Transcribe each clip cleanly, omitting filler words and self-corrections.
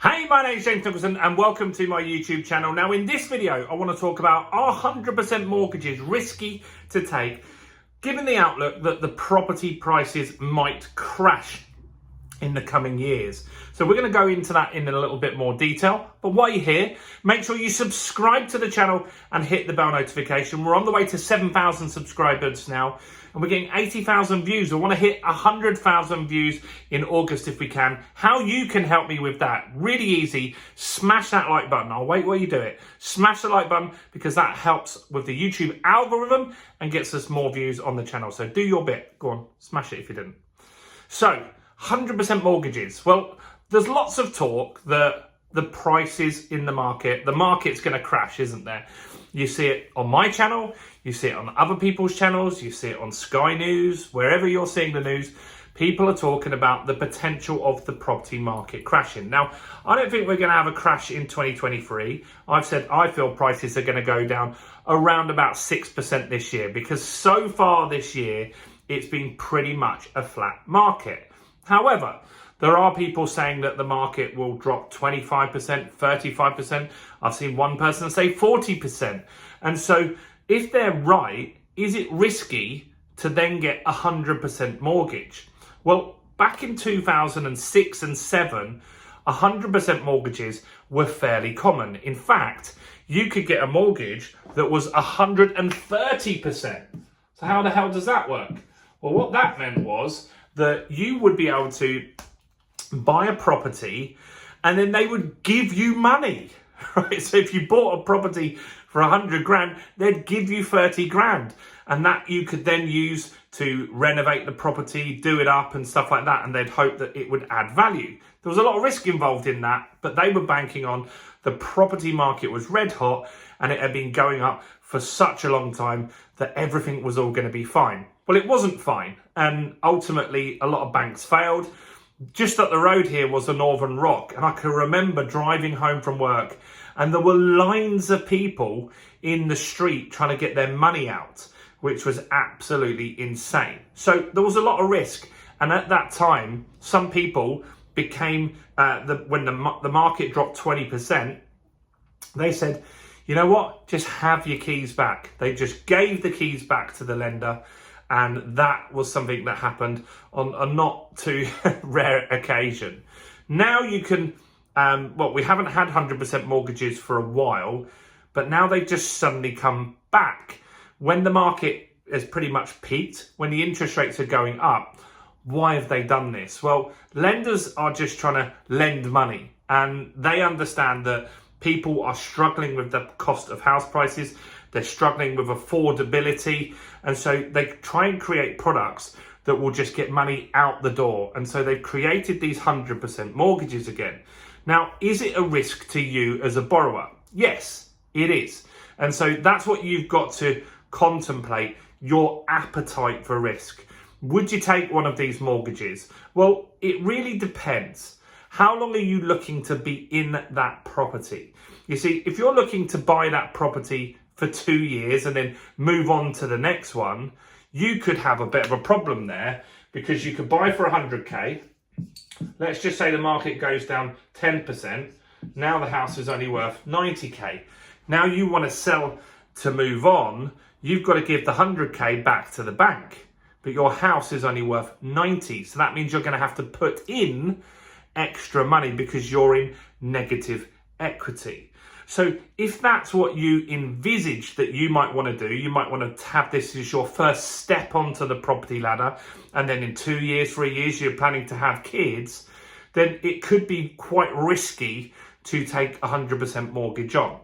Hey, my name's James Nicholson and welcome to my YouTube channel. Now in this video, I want to talk about, are 100% mortgages risky to take, given the outlook that the property prices might crash in the coming years. So we're going to go into that in a little bit more detail. But while you're here, make sure you subscribe to the channel and hit the bell notification. We're on the way to 7,000 subscribers now, and we're getting 80,000 views. I want to hit 100,000 views in August if we can. How you can help me with that? Really easy. Smash that like button. I'll wait while you do it. Smash the like button because that helps with the YouTube algorithm and gets us more views on the channel. So do your bit. Go on, smash it if you didn't. So 100% mortgages. Well, there's lots of talk that the prices in the market's going to crash, isn't there? You see it on my channel, you see it on other people's channels, you see it on Sky News, wherever you're seeing the news, people are talking about the potential of the property market crashing. Now, I don't think we're going to have a crash in 2023. I've said I feel prices are going to go down around about 6% this year, because so far this year, it's been pretty much a flat market. However, there are people saying that the market will drop 25%, 35%. I've seen one person say 40%. And so if they're right, is it risky to then get 100% mortgage? Well, back in 2006 and 7, 100% mortgages were fairly common. In fact, you could get a mortgage that was 130%. So how the hell does that work? Well, what that meant was that you would be able to buy a property and then they would give you money, right? So if you bought a property for 100 grand, they'd give you 30 grand. And that you could then use to renovate the property, do it up and stuff like that. And they'd hope that it would add value. There was a lot of risk involved in that, but they were banking on the property market was red hot and it had been going up for such a long time that everything was all going to be fine. Well, it wasn't fine. And ultimately, a lot of banks failed. Just up the road here was a Northern Rock. And I can remember driving home from work and there were lines of people in the street trying to get their money out, which was absolutely insane. So there was a lot of risk. And at that time, some people became, when the market dropped 20%, they said, you know what, just have your keys back. They just gave the keys back to the lender. And that was something that happened on a not too rare occasion. Now you can, we haven't had 100% mortgages for a while, but now they've just suddenly come back. When the market has pretty much peaked, when the interest rates are going up, why have they done this? Well, lenders are just trying to lend money, and they understand that people are struggling with the cost of house prices. They're struggling with affordability. And so they try and create products that will just get money out the door. And so they've created these 100% mortgages again. Now, is it a risk to you as a borrower? Yes, it is. And so that's what you've got to contemplate, your appetite for risk. Would you take one of these mortgages? Well, it really depends. How long are you looking to be in that property? You see, if you're looking to buy that property for 2 years and then move on to the next one, you could have a bit of a problem there, because you could buy for 100k. Let's just say the market goes down 10%. Now the house is only worth 90k. Now you want to sell to move on. You've got to give the 100k back to the bank, but your house is only worth 90. So that means you're going to have to put in extra money because you're in negative equity. So if that's what you envisage that you might want to do, you might want to have this as your first step onto the property ladder, and then in 2 years, 3 years, you're planning to have kids, then it could be quite risky to take 100% mortgage on.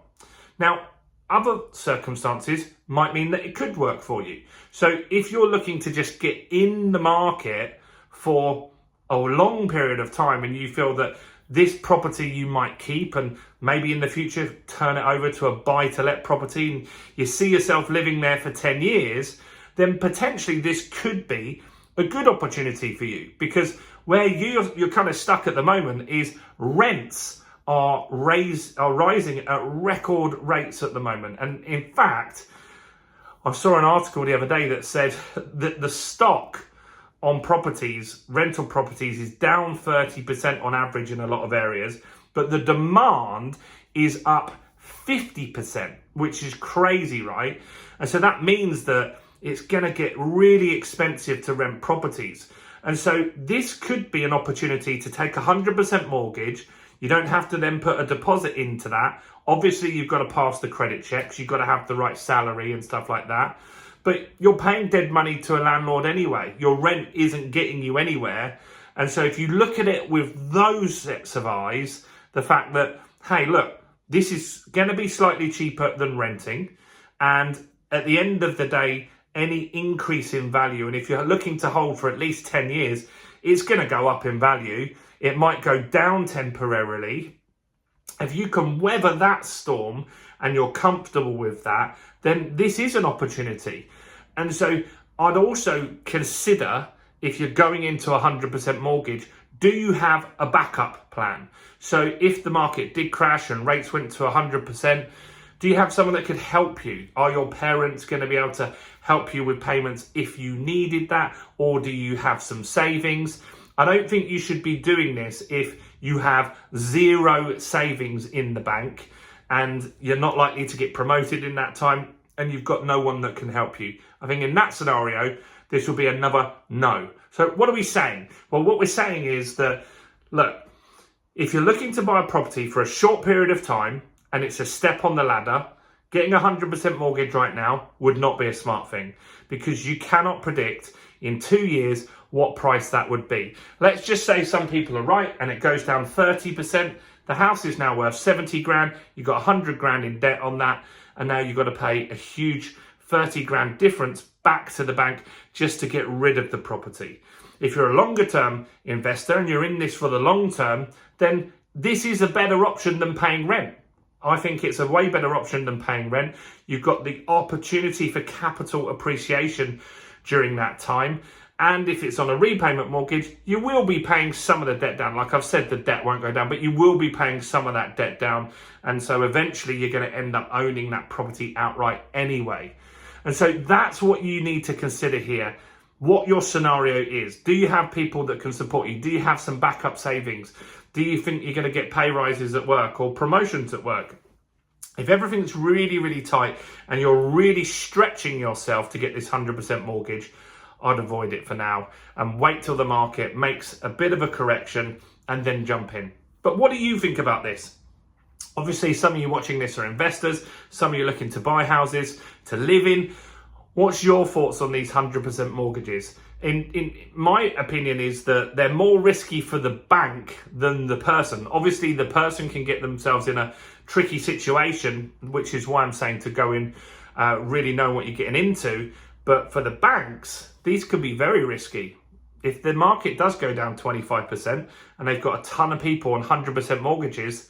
Now, other circumstances might mean that it could work for you. So if you're looking to just get in the market for a long period of time and you feel that this property you might keep and maybe in the future turn it over to a buy-to-let property and you see yourself living there for 10 years, then potentially this could be a good opportunity for you, because where you're kind of stuck at the moment is rents are rising at record rates at the moment. And in fact, I saw an article the other day that said that the stock on properties, rental properties, is down 30% on average in a lot of areas. but the demand is up 50%, which is crazy, right? And so that means that it's going to get really expensive to rent properties. And so this could be an opportunity to take 100% mortgage. You don't have to then put a deposit into that. Obviously, you've got to pass the credit checks. You've got to have the right salary and stuff like that. But you're paying dead money to a landlord anyway. Your rent isn't getting you anywhere. And so if you look at it with those sets of eyes, the fact that, hey, look, this is going to be slightly cheaper than renting. And at the end of the day, any increase in value, and if you're looking to hold for at least 10 years, it's going to go up in value. It might go down temporarily. If you can weather that storm and you're comfortable with that, then this is an opportunity. And so I'd also consider, if you're going into 100% mortgage, do you have a backup plan? So if the market did crash and rates went to 100%, do you have someone that could help you? Are your parents going to be able to help you with payments if you needed that? Or do you have some savings? I don't think you should be doing this if you have zero savings in the bank and you're not likely to get promoted in that time and you've got no one that can help you. I think in that scenario, this will be another no. So what are we saying? Well, what we're saying is that, look, if you're looking to buy a property for a short period of time and it's a step on the ladder, getting a 100% mortgage right now would not be a smart thing because you cannot predict in 2 years what price that would be. Let's just say some people are right and it goes down 30%. The house is now worth 70 grand. You've got 100 grand in debt on that. And now you've got to pay a huge 30 grand difference back to the bank just to get rid of the property. If you're a longer term investor and you're in this for the long term, then this is a better option than paying rent. I think it's a way better option than paying rent. You've got the opportunity for capital appreciation during that time. And if it's on a repayment mortgage, you will be paying some of the debt down. Like I've said, the debt won't go down, but you will be paying some of that debt down. And so eventually you're going to end up owning that property outright anyway. And so that's what you need to consider here, what your scenario is. Do you have people that can support you? Do you have some backup savings? Do you think you're going to get pay rises at work or promotions at work? If everything's really, really tight and you're really stretching yourself to get this 100% mortgage, I'd avoid it for now and wait till the market makes a bit of a correction and then jump in. But what do you think about this? Obviously, some of you watching this are investors. Some of you looking to buy houses to live in. What's your thoughts on these 100% mortgages? In my opinion is that they're more risky for the bank than the person. Obviously, the person can get themselves in a tricky situation, which is why I'm saying to go in, really know what you're getting into. But for the banks, these could be very risky. If the market does go down 25% and they've got a ton of people on 100% mortgages,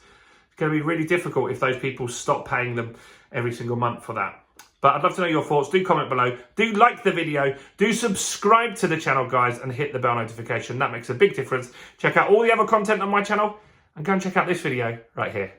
it's going to be really difficult if those people stop paying them every single month for that. But I'd love to know your thoughts. Do comment below. Do like the video. Do subscribe to the channel, guys, and hit the bell notification. That makes a big difference. Check out all the other content on my channel and go and check out this video right here.